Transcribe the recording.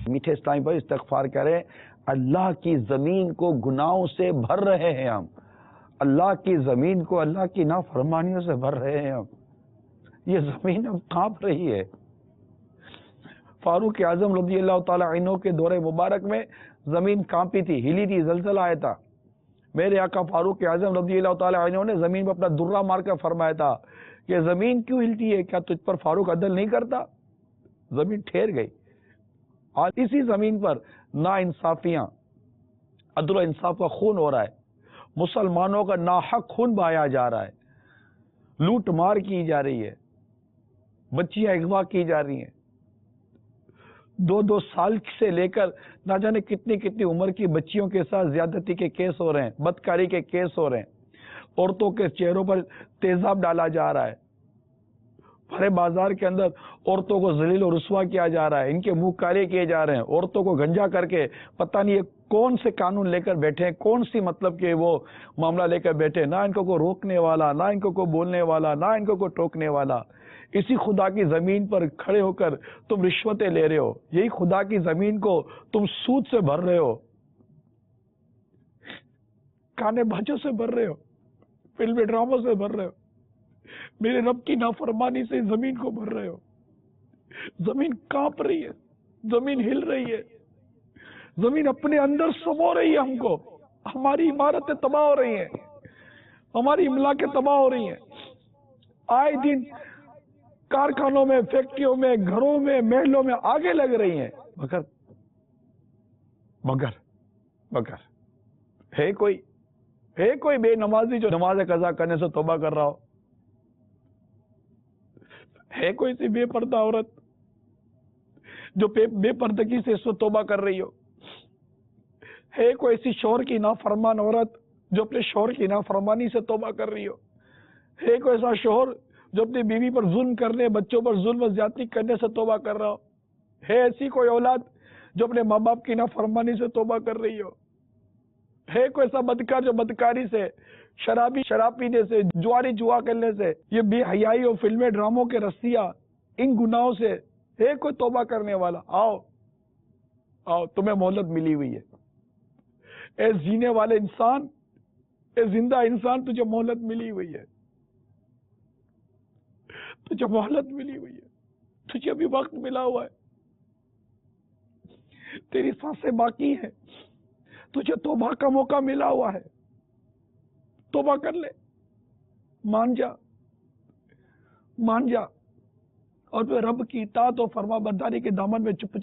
میٹھے اسلامی پر استغفار کریں. اللہ کی زمین کو گناہوں سے بھر رہے ہیں ہم، اللہ کی زمین کو اللہ کی نافرمانیوں سے بھر رہے ہیں ہم. یہ زمین اب کانپ رہی ہے. فاروق اعظم رضی اللہ تعالی عنہ کے دور مبارک میں زمین کانپی تھی، ہلی تھی، زلزلہ آیا تھا. میرے آقا فاروق اعظم رضی اللہ تعالی عنہ نے زمین پر اپنا درہ مار کر فرمایا تھا کہ زمین کیوں ہلتی ہے، کیا تجھ پر فاروق عدل نہیں کرتا؟ زمین ٹھہر گئی. آج اسی زمین پر نا انصافیاں، عدل و انصاف کا خون ہو رہا ہے، مسلمانوں کا ناحق خون بہایا جا رہا ہے، لوٹ مار کی جا رہی ہے، بچیاں اغوا کی جا رہی ہیں. 2 سال سے لے کر نہ جانے کتنی عمر کی بچیوں کے ساتھ زیادتی کے کیس ہو رہے ہیں، بدکاری کے کیس ہو رہے ہیں. عورتوں کے چہروں پر تیزاب ڈالا جا رہا ہے، بھرے بازار کے اندر عورتوں کو ذلیل و رسوا کیا جا رہا ہے، ان کے منہ کالے کیے جا رہے ہیں. عورتوں کو گنجا کر کے پتہ نہیں کون سے قانون لے کر بیٹھے ہیں، کون سی مطلب کہ وہ معاملہ لے کر بیٹھے، نہ ان کو کوئی روکنے والا، نہ ان کو کوئی بولنے والا، نہ ان کو کوئی ٹوکنے والا. اسی خدا کی زمین پر کھڑے ہو کر تم رشوتیں لے رہے ہو، یہی خدا کی زمین کو تم سود سے بھر رہے ہو، کانے بھاجوں سے بھر رہے ہو، فلمی ڈراموں سے بھر رہے ہو، میرے رب کی نافرمانی سے زمین کو بھر رہے ہو. زمین کانپ رہی ہے، زمین ہل رہی ہے، زمین اپنے اندر سمو رہی ہے ہم کو. ہماری عمارتیں تباہ ہو رہی ہیں، ہماری املاکیں تباہ ہو رہی ہیں. آئے دن کارخانوں میں، فیکٹریوں میں، گھروں میں، محلوں میں آگے لگ رہی ہیں، مگر ہے کوئی بے نمازی جو نماز قضا کرنے سے توبہ کر رہا ہو؟ ہے کوئی سی بے پردہ عورت جو بے پردگی سے اس وقت توبہ کر رہی ہو؟ ہے کوئی ایسی شوہر کی نافرمان عورت جو اپنے شوہر کی نافرمانی سے توبہ کر رہی ہو؟ ہے کوئی ایسا شوہر جو اپنی بیوی پر ظلم کرنے، بچوں پر ظلم و زیادتی کرنے سے توبہ کر رہا ہو؟ ہے ایسی کوئی اولاد جو اپنے ماں باپ کی نافرمانی سے توبہ کر رہی ہو؟ ہے کوئی ایسا بدکار جو بدکاری سے، شراب پینے سے، جوا کرنے سے، یہ بے حیائی اور فلمیں ڈراموں کے رسیاں، ان گناہوں سے ہے کوئی توبہ کرنے والا؟ آؤ تمہیں مہلت ملی ہوئی ہے. اے جینے والے انسان، اے زندہ انسان، تجھے مہلت ملی ہوئی ہے، تجھے مہلت ملی ہوئی ہے، تجھے ابھی وقت ملا ہوا ہے، تیری سانسیں باقی ہیں، تجھے توبہ کا موقع ملا ہوا ہے. توبہ کر لے، مان جا اور پھر رب کی اطاعت و فرما برداری کے دامن میں چپ